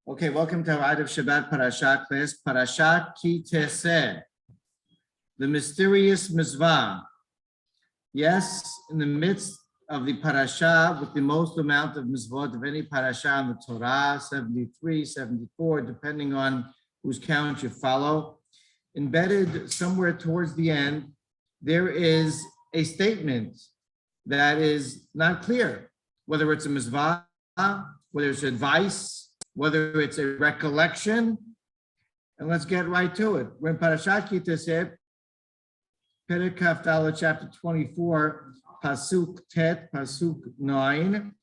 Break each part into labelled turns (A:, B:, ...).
A: Okay, welcome to our of Shabbat Parashat class. Parashat Tesse, the mysterious Mizvah. Yes, in the midst of the parasha with the most amount of Mizvot of any parasha in the Torah, 73, 74, depending on whose count you follow. Embedded somewhere towards the end, there is a statement that is not clear, whether it's a Mizvah, whether it's advice, whether it's a recollection, and let's get right to it. We're in Parashat Tesse, Perek Kaf Dalet, chapter 24, Pasuk Tet, Pasuk 9,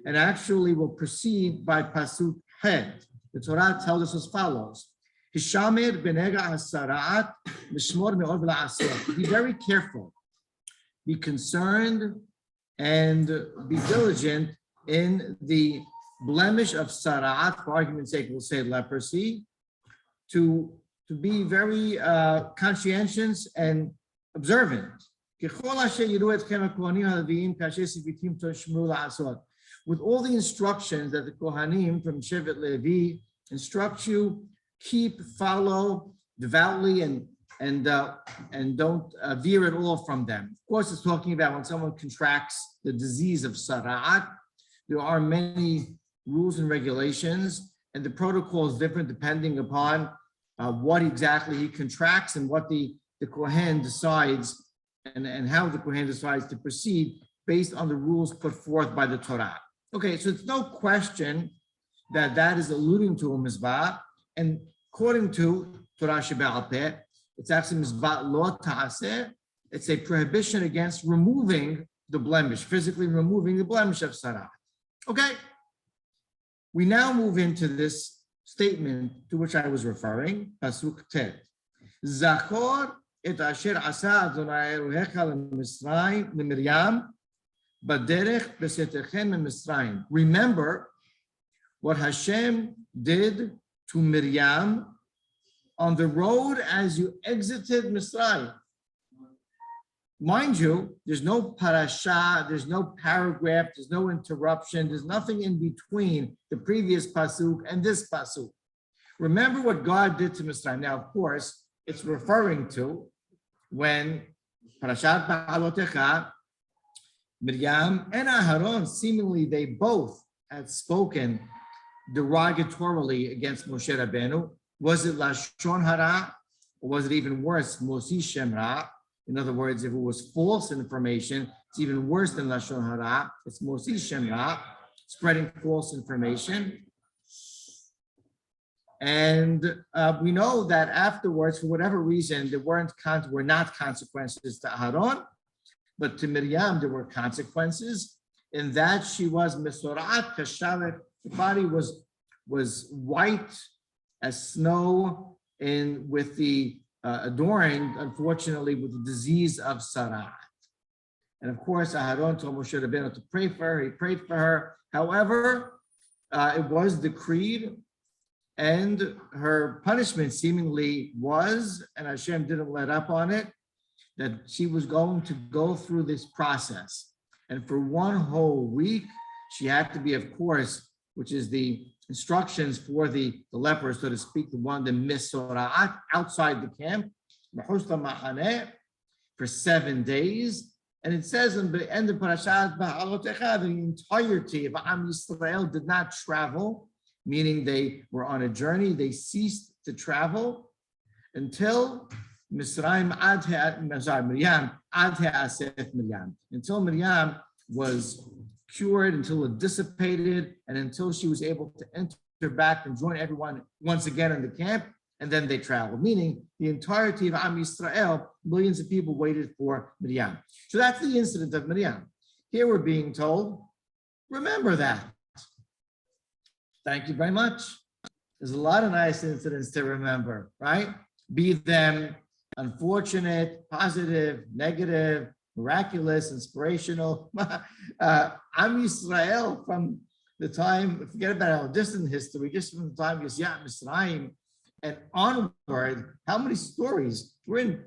A: and actually we'll proceed by Pasuk Het. The Torah tells us as follows: Hishamir benega hasarat mishmor me'or v'la'asot. Be very careful, be concerned, and be diligent in the blemish of sarat. For argument's sake, we'll say leprosy, to be very conscientious and observant. With all the instructions that the Kohanim from Shevet Levi instruct you, keep, follow devoutly, and don't veer at all from them. Of course, it's talking about when someone contracts the disease of sarat. There are many rules and regulations, and the protocol is different depending upon what exactly he contracts and what the Kohen decides and how the Kohen decides to proceed based on the rules put forth by the Torah. Okay, so it's no question that is alluding to a mizvah, and according to Torah Shebe'al Peh, it's actually mizvah lo ta'aseh. It's a prohibition against removing the blemish, physically removing the blemish of sarat. Okay, we now move into this statement to which I was referring, Pasuk Tet. Zachor et asher asa Adonai Elohecha leMiryam baderech besetechem meMisraim. Remember what Hashem did to Miriam on the road as you exited Misraim. Mind you, there's no parasha, there's no paragraph, there's no interruption, there's nothing in between the previous pasuk and this pasuk. Remember what God did to Misraim. Now, of course, it's referring to when Parashat Ba'alotecha, Miriam and Aharon, seemingly they both had spoken derogatorily against Moshe Rabbeinu. Was it Lashon Hara, or was it even worse, Mosi Shem Ra? In other words, if it was false information, it's even worse than Lashon Hara. It's Mosi Shem Ra, spreading false information. And we know that afterwards, for whatever reason, there were not consequences to Aharon, but to Miriam there were consequences. In that she was Mesorat Kashavet, the body was white as snow, and with the adorned, unfortunately, with the disease of sarat. And of course, Aharon told Moshe Rabbeinu to pray for her. He prayed for her. However, it was decreed, and her punishment seemingly was, and Hashem didn't let up on it, that she was going to go through this process. And for one whole week, she had to be, of course, which is the instructions for the lepers, so to speak, the misora'at, outside the camp, for 7 days. And it says in the end of Parashat Ba'alotecha, the entirety of Am Yisrael did not travel, meaning they were on a journey. They ceased to travel until Miriam, until Miriam was cured, until it dissipated, and until she was able to enter back and join everyone once again in the camp, and then they traveled, meaning the entirety of Am Yisrael, millions of people waited for Miriam. So that's the incident of Miriam. Here we're being told, remember that. Thank you very much. There's a lot of nice incidents to remember, right? Be them unfortunate, positive, negative, miraculous, inspirational. Am Yisrael, from the time, forget about our distant history, just from the time of Yetziat Mitzrayim and onward, how many stories? We're in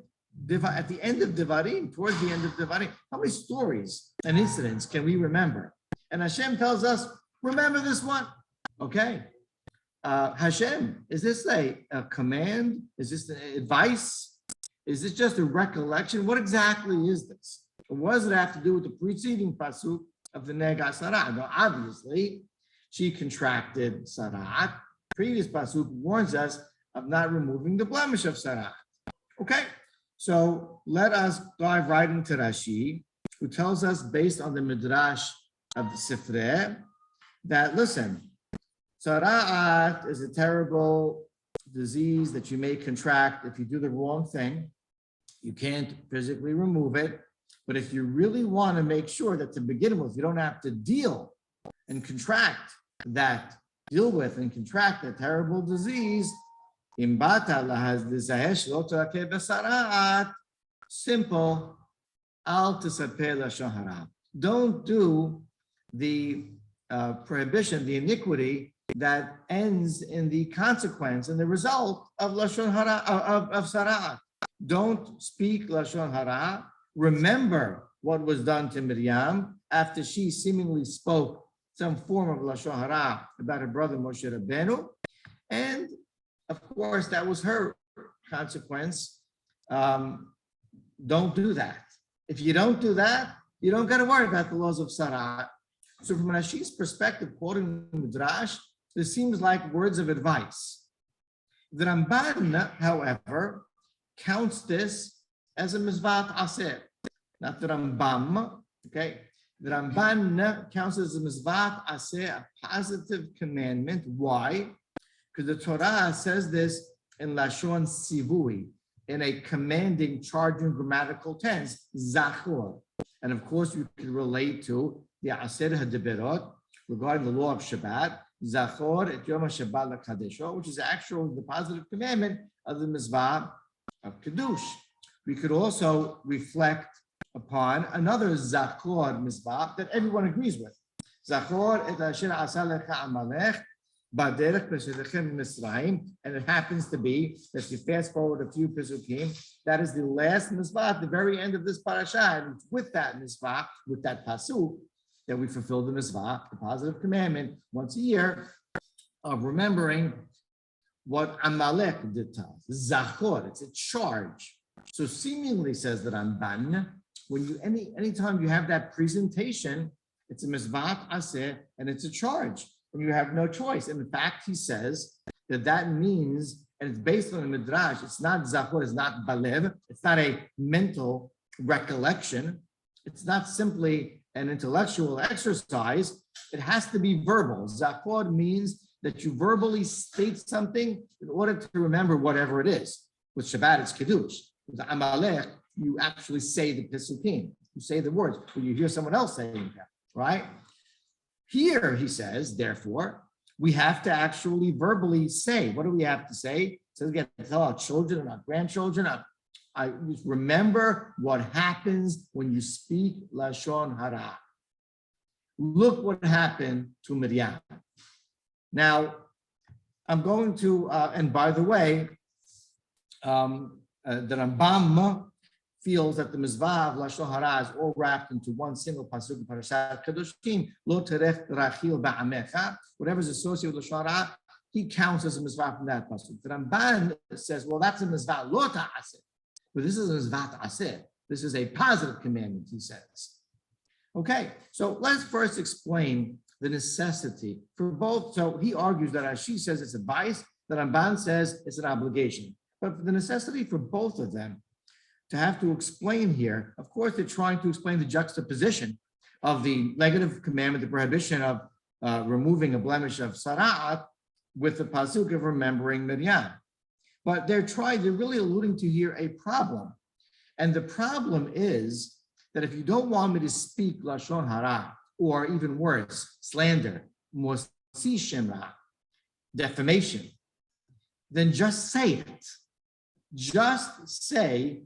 A: at the end of Devarim, towards the end of Devarim. How many stories and incidents can we remember? And Hashem tells us, remember this one. Okay. Hashem, is this a command? Is this advice? Is this just a recollection? What exactly is this? What does it have to do with the preceding pasuk of the Nega Sarat? Now, obviously, she contracted Sarat. Previous pasuk warns us of not removing the blemish of Sarat. Okay, so let us dive right into Rashi, who tells us, based on the Midrash of the Sifrei, that, listen, Sarat is a terrible disease that you may contract if you do the wrong thing. You can't physically remove it. But if you really want to make sure that to begin with, you don't have to deal and deal with and contract that terrible disease, simple, don't do the prohibition, the iniquity that ends in the consequence and the result of lashon hara, of sara'at. Don't speak lashon hara. Remember what was done to Miriam after she seemingly spoke some form of lashon hara about her brother Moshe Rabbeinu, and of course that was her consequence. Don't do that. If you don't do that, you don't got to worry about the laws of sara'at. So from Rashi's perspective, quoting Midrash, this seems like words of advice. The Ramban, however, counts this as a mizvat aseh. Not the Rambam, okay? The Ramban counts it as a mizvat aseh, a positive commandment. Why? Because the Torah says this in Lashon Sivui, in a commanding, charging grammatical tense, zachor. And of course, you can relate to the Aser HaDeberot regarding the law of Shabbat, Zachor et Yom HaShabbat LaKadesho, which is actually the positive commandment of the Mizvah of Kiddush. We could also reflect upon another Zachor Mizvah that everyone agrees with. Zachor et Asher Asa Lecha Amalech Baderech B'Shedechem Misraim, and it happens to be that if you fast forward a few Pesukim, that is the last Mizvah at the very end of this parasha, and with that Mizvah, with that Pasuk, that we fulfill the Mizvah, the positive commandment, once a year, of remembering what Amalek did to us. Zachor, it's a charge. So seemingly, says the Ramban, when you anytime you have that presentation, it's a Mizvat Aseh, and it's a charge, and you have no choice. And in fact, he says that means, and it's based on the Midrash, it's not Zachor, it's not Balev, it's not a mental recollection, it's not simply an intellectual exercise, it has to be verbal. Zachor means that you verbally state something in order to remember whatever it is. With Shabbat, it's Kiddush. With Amalek, you actually say the Pesukim. You say the words, or you hear someone else saying them, right? Here, he says, therefore, we have to actually verbally say. What do we have to say? So we get to tell our children and our grandchildren, I remember what happens when you speak Lashon Hara. Look what happened to Miriam. Now, I'm going to, and by the way, the Rambam feels that the Mizvah of Lashon Hara is all wrapped into one single pasuk in Parashat Kedoshim, Lo terech rachil ba'amecha, whatever's associated with Lashon Hara, he counts as a Mizvah from that pasuk. The Ramban says, well, that's a Mizvah lo ta'aseh. But this is a Mizvat Aseh. This is a positive commandment, he says. Okay, so let's first explain the necessity for both. So he argues that Rashi says it's advice, that Ramban says it's an obligation. But for the necessity for both of them to have to explain here, of course, they're trying to explain the juxtaposition of the negative commandment, the prohibition of removing a blemish of Sara'at with the pasuk of remembering Miriam. But they're really alluding to here a problem. And the problem is that if you don't want me to speak Lashon Hara, or even worse, slander, Mosi Shemra, defamation, then just say it. Just say,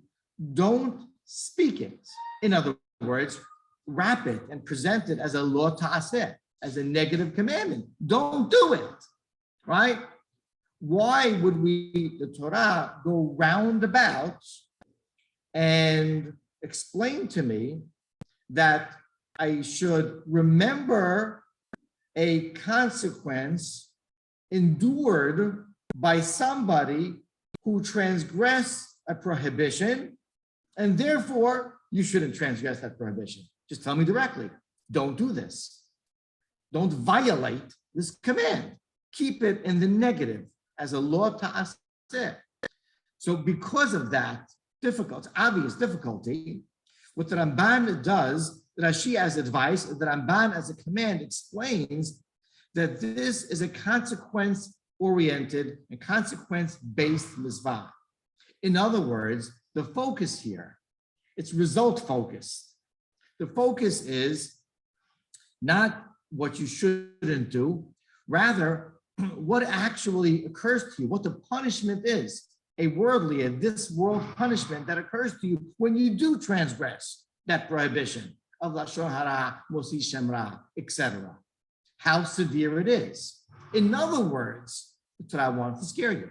A: don't speak it. In other words, wrap it and present it as a lo ta'aseh, as a negative commandment. Don't do it, right? Why would we, the Torah, go roundabout and explain to me that I should remember a consequence endured by somebody who transgressed a prohibition, and therefore you shouldn't transgress that prohibition. Just tell me directly, don't do this. Don't violate this command. Keep it in the negative as a law ta'aseh. So because of that obvious difficulty, what the Ramban does, Rashi as advice, the Ramban as a command explains that this is a consequence-oriented and consequence-based mitzvah. In other words, the focus here, it's result-focused. The focus is not what you shouldn't do, rather what actually occurs to you, what the punishment is, a worldly, this world punishment that occurs to you when you do transgress that prohibition of lashon hara, mosi shemra, etc. How severe it is. In other words, the Torah wants to scare you.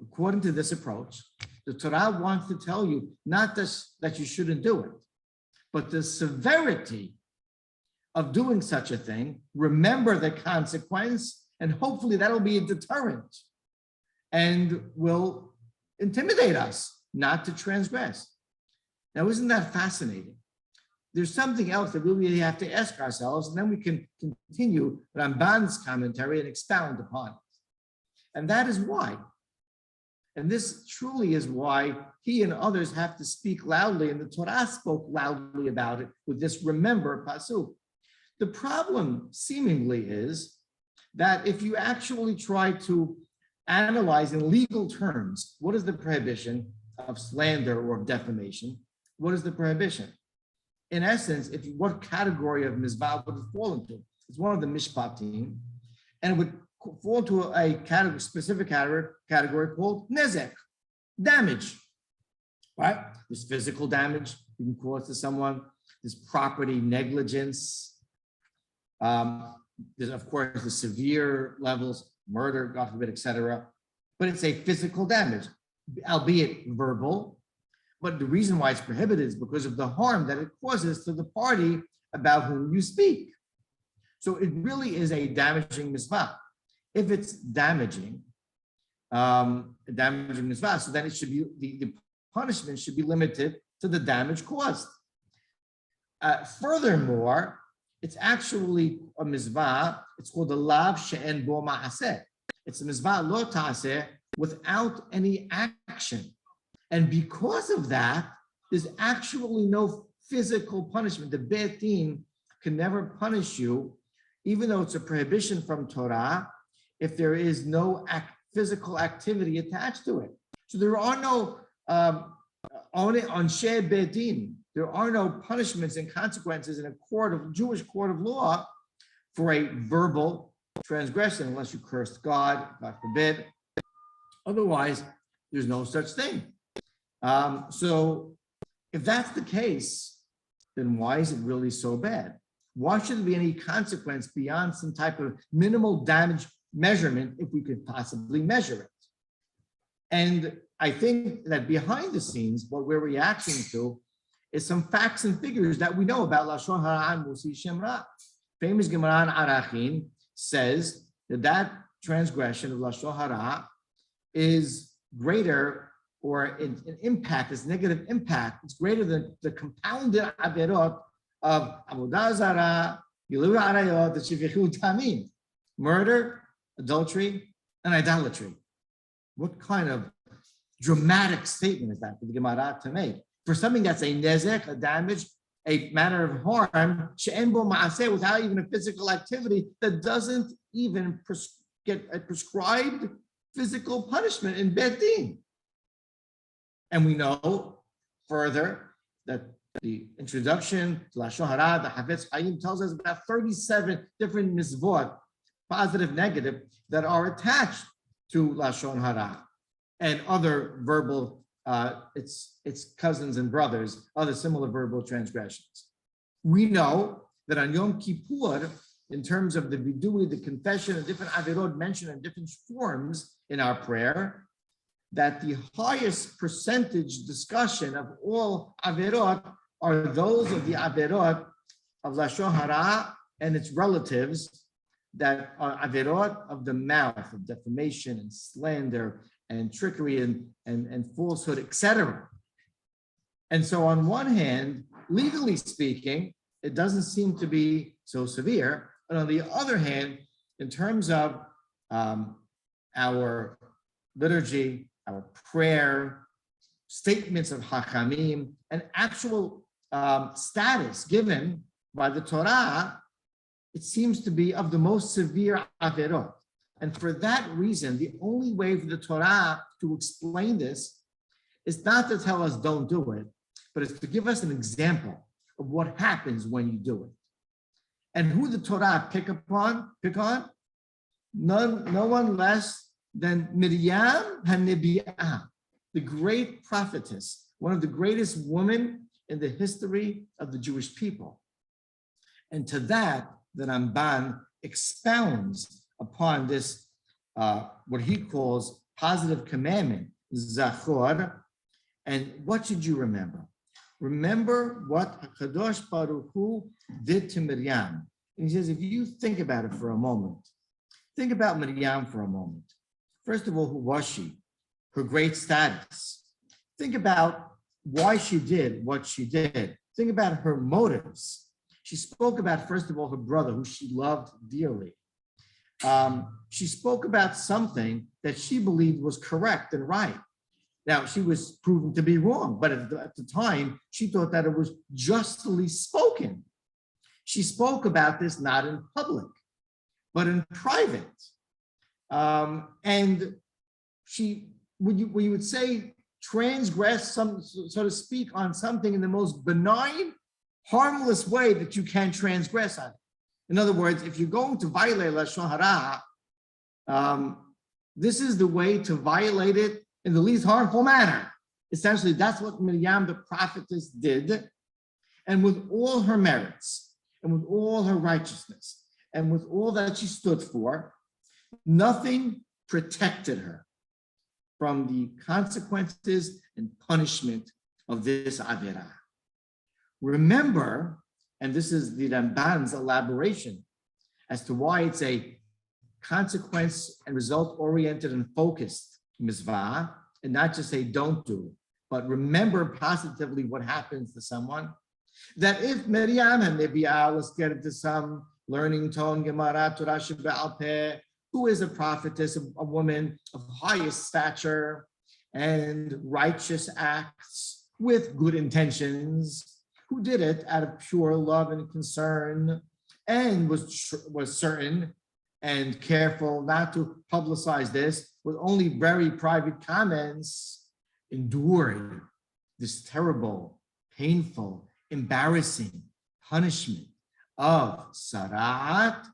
A: According to this approach, the Torah wants to tell you not that you shouldn't do it, but the severity of doing such a thing. Remember the consequence, and hopefully that'll be a deterrent and will intimidate us not to transgress. Now, isn't that fascinating? There's something else that we really have to ask ourselves, and then we can continue Ramban's commentary and expound upon it. And that is why. And this truly is why he and others have to speak loudly, and the Torah spoke loudly about it with this remember pasuk. The problem seemingly is that if you actually try to analyze in legal terms, what is the prohibition of slander or of defamation? What is the prohibition? In essence, what category of mizvah would it fall into? It's one of the mishpatim, and it would fall into a specific category called nezek, damage, right? There's physical damage you can cause to someone. There's property negligence. There's, of course, the severe levels, murder, God forbid, etc. But it's a physical damage, albeit verbal. But the reason why it's prohibited is because of the harm that it causes to the party about whom you speak. So it really is a damaging mitzvah. If it's damaging mitzvah, so then it should be the punishment should be limited to the damage caused. Furthermore, it's actually a mizvah. It's called the lav she'en bo ma'aseh. It's a mizvah lo ta'aseh, without any action. And because of that, there's actually no physical punishment. The Beit Din can never punish you, even though it's a prohibition from Torah, if there is no physical activity attached to it. So there are no anshe Beit Din. There are no punishments and consequences in a Jewish court of law for a verbal transgression, unless you cursed God forbid. Otherwise, there's no such thing. So if that's the case, then why is it really so bad? Why should there be any consequence beyond some type of minimal damage measurement if we could possibly measure it? And I think that behind the scenes, what we're reacting to is some facts and figures that we know about Lashon Hara Musi Shemra. Famous Gemara in Arachin says that transgression of Lashon Hara is greater, or an impact, its negative impact, it's greater than the compounded averot of avodah zara, gilui arayot, the shivichu tamim, murder, adultery, and idolatry. What kind of dramatic statement is that for the Gemara to make? For something that's a nezek, a damage, a matter of harm, she'en bo ma'aseh, without even a physical activity that doesn't even get a prescribed physical punishment in Beit Din. And we know further that the introduction to Lashon Hara, the Havetz Chaim, tells us about 37 different mitzvot, positive, negative, that are attached to Lashon Hara and other verbal, its cousins and brothers, other similar verbal transgressions. We know that on Yom Kippur, in terms of the vidui, the confession, and different averot mentioned in different forms in our prayer, that the highest percentage discussion of all averot are those of the averot of Lashon Hara and its relatives, that are averot of the mouth, of defamation and slander and trickery and falsehood, etc. And so on one hand, legally speaking, it doesn't seem to be so severe. And on the other hand, in terms of our liturgy, our prayer, statements of Hachamim, and actual status given by the Torah, it seems to be of the most severe averot. And for that reason, the only way for the Torah to explain this is not to tell us don't do it, but it's to give us an example of what happens when you do it. And who the Torah pick on? No one less than Miriam HaNebiah, the great prophetess, one of the greatest women in the history of the Jewish people. And to that, the Ramban expounds upon this, what he calls positive commandment, Zachor. And what should you remember? Remember what HaKadosh Baruch Hu did to Miriam. And he says, if you think about it for a moment, think about Miriam for a moment. First of all, who was she? Her great status. Think about why she did what she did. Think about her motives. She spoke about, first of all, her brother, who she loved dearly. She spoke about something that she believed was correct and right. Now, she was proven to be wrong, but at the time, she thought that it was justly spoken. She spoke about this not in public, but in private. And she, when you would say, transgress, so to speak, on something in the most benign, harmless way that you can transgress on it. In other words, if you're going to violate Lashon Hara, this is the way to violate it in the least harmful manner. Essentially, that's what Miriam the prophetess did. And with all her merits, and with all her righteousness, and with all that she stood for, nothing protected her from the consequences and punishment of this Avirah. Remember, and this is the Ramban's elaboration as to why it's a consequence and result-oriented and focused mitzvah, and not just say don't do, but remember positively what happens to someone. That if Miriam and Nebiah, let's get into some learning tone, Gemara, Torah Shebe'al Peh, who is a prophetess, a woman of highest stature and righteous acts with good intentions, who did it out of pure love and concern, and was certain and careful not to publicize this with only very private comments, endured this terrible, painful, embarrassing punishment of Sarat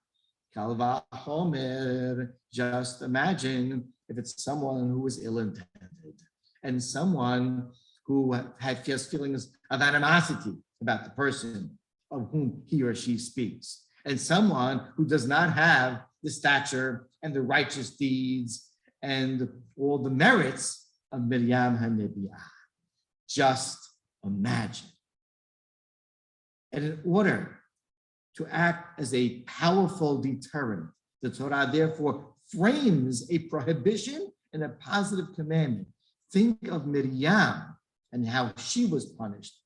A: Kalva Homer. Just imagine if it's someone who was ill-intended and someone who had just feelings of animosity about the person of whom he or she speaks, and someone who does not have the stature and the righteous deeds and all the merits of Miriam HaNebiah. Just imagine. And in order to act as a powerful deterrent, the Torah therefore frames a prohibition and a positive commandment. Think of Miriam and how she was punished,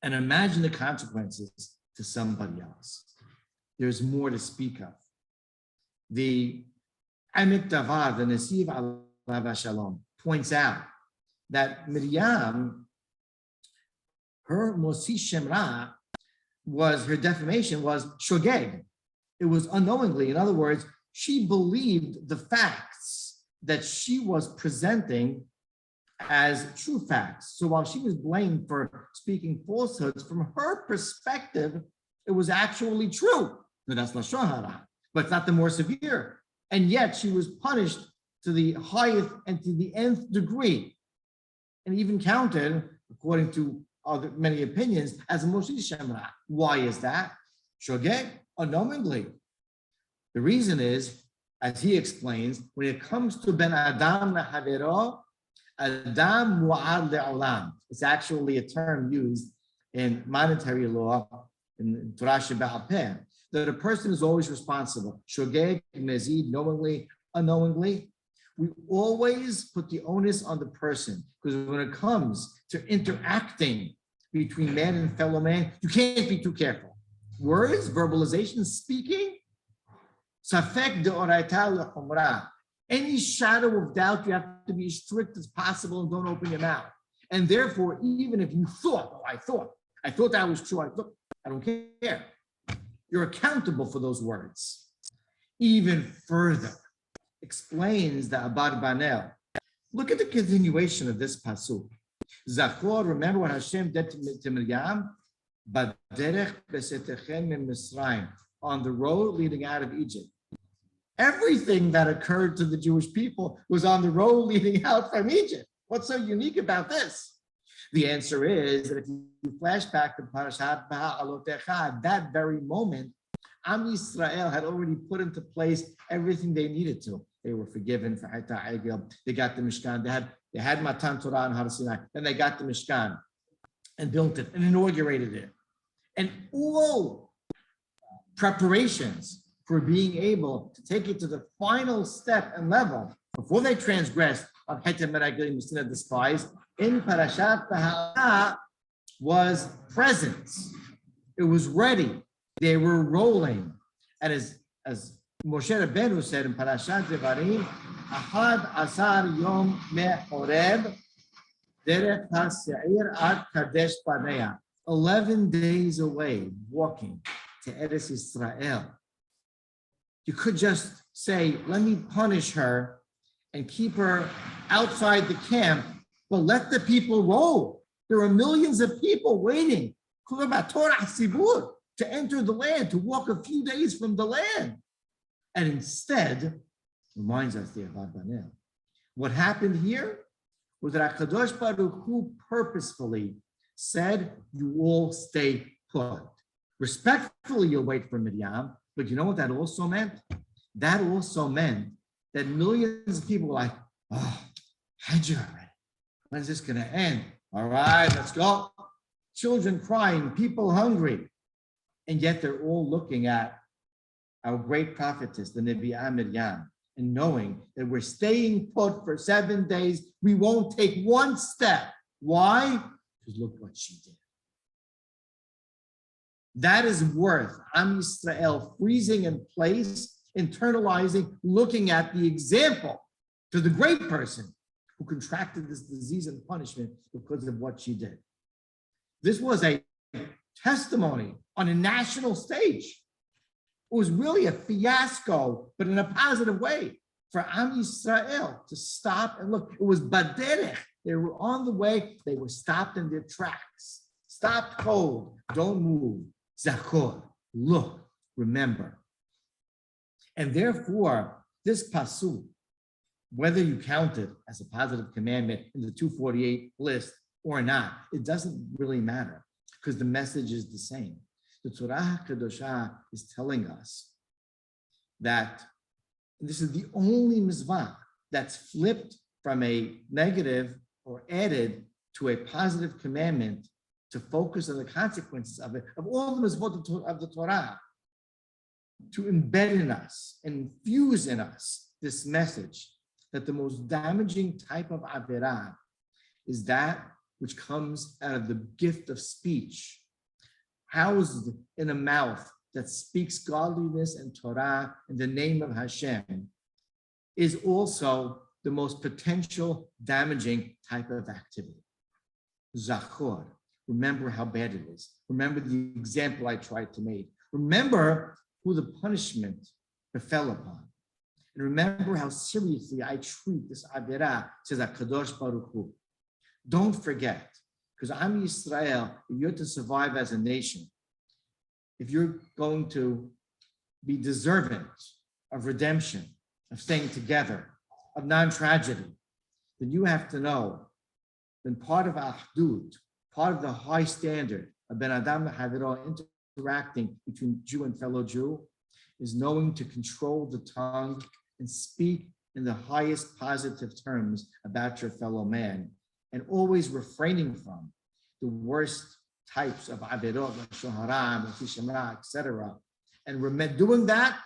A: and imagine the consequences to somebody else. There's more to speak of. The Amit Davar, the Nesiv Alav Shalom, points out that Miriam, her Mosi Shemra, her defamation was shogeg. It was unknowingly. In other words, she believed the facts that she was presenting as true facts. So while she was blamed for speaking falsehoods, from her perspective, it was actually true. No, that's Lashon Hara, but it's not the more severe. And yet she was punished to the highest and to the nth degree, and even counted, according to many opinions, as a Moshi Shemra. Why is that? Shogeg, unknowingly. The reason is, as he explains, when it comes to Ben Adam LaHavero, Adam Mu'ad Le'olam. It's actually a term used in monetary law in Torah Shebe'al Peh. that a person is always responsible. Shogeg, mezid, knowingly, unknowingly. We always put the onus on the person, because when it comes to interacting between man and fellow man, you can't be too careful. Words, verbalization, speaking, safek de'oraita l'chumrah. Any shadow of doubt, you have to be as strict as possible and don't open your mouth. And therefore, even if you thought, I thought that was true, I don't care. You're accountable for those words. Even further, explains the Abad Banel. Look at the continuation of this pasuk. Zachor, remember what Hashem did to Miriam? Baderech besetechem min Mitzrayim, on the road leading out of Egypt. Everything that occurred to the Jewish people was on the road leading out from Egypt. What's so unique about this? The answer is that if you flash back to Parashat Ba'alotecha, at that very moment, Am Yisrael had already put into place everything they needed to. They were forgiven for Ha'ita Egel. They got the Mishkan. They had Matan Torah and Har Sinai. Then they got the Mishkan and built it and inaugurated it. And all preparations for being able to take it to the final step and level before they transgressed on Hetem Meraglim Mistina despise in Parashat Ba'alotecha was present. It was ready. They were rolling. And as Moshe Rabbeinu said in Parashat Devarim, Ahad Asar Yom Me'oreb Derech HaSe'ir Ad Kadesh Barnea. 11 days away, walking to Eretz Yisrael. You could just say, let me punish her and keep her outside the camp, but let the people roll. There are millions of people waiting to enter the land, to walk a few days from the land. And instead, reminds us the Avad Banel, what happened here was that HaKadosh Baruch Hu purposefully said, you all stay put. Respectfully, you'll wait for Miriam, but you know what that also meant? That also meant that millions of people were like, oh, had you already? When's this going to end? All right, let's go. Children crying, people hungry. And yet they're all looking at our great prophetess, the Nebi'ah Miriam, and knowing that we're staying put for 7 days. We won't take one step. Why? Because look what she did. That is worth Am Yisrael freezing in place, internalizing, looking at the example to the great person who contracted this disease and punishment because of what she did. This was a testimony on a national stage. It was really a fiasco, but in a positive way for Am Yisrael to stop and look. It was baderech. They were on the way. They were stopped in their tracks. Stopped cold. Don't move. Zachor. Look. Remember. And therefore, this pasuk, whether you count it as a positive commandment in the 248 list or not, it doesn't really matter because the message is the same. The Torah Kadoshah is telling us that this is the only mitzvah that's flipped from a negative or added to a positive commandment to focus on the consequences of it, of all the mitzvot of the Torah, to embed in us, infuse in us this message that the most damaging type of avirah is that which comes out of the gift of speech, housed in a mouth that speaks godliness and Torah in the name of Hashem, is also the most potential damaging type of activity. Zachor, remember how bad it is. Remember the example I tried to make. Remember who the punishment befell upon. And remember how seriously I treat this avirah, says HaKadosh Baruch Hu. Don't forget, because Am Yisrael, if you're to survive as a nation, if you're going to be deserving of redemption, of staying together, of non-tragedy, then you have to know that part of Ahdut, part of the high standard of Ben Adam Haviro interacting between Jew and fellow Jew, is knowing to control the tongue and speak in the highest positive terms about your fellow man, and always refraining from the worst types of avirot, like shoharam, shemra, etc., and doing that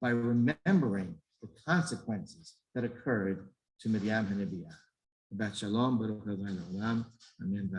A: by remembering the consequences that occurred to Miriam Hanebiyah. Shalom, Baruch Adonai Olam, Amen.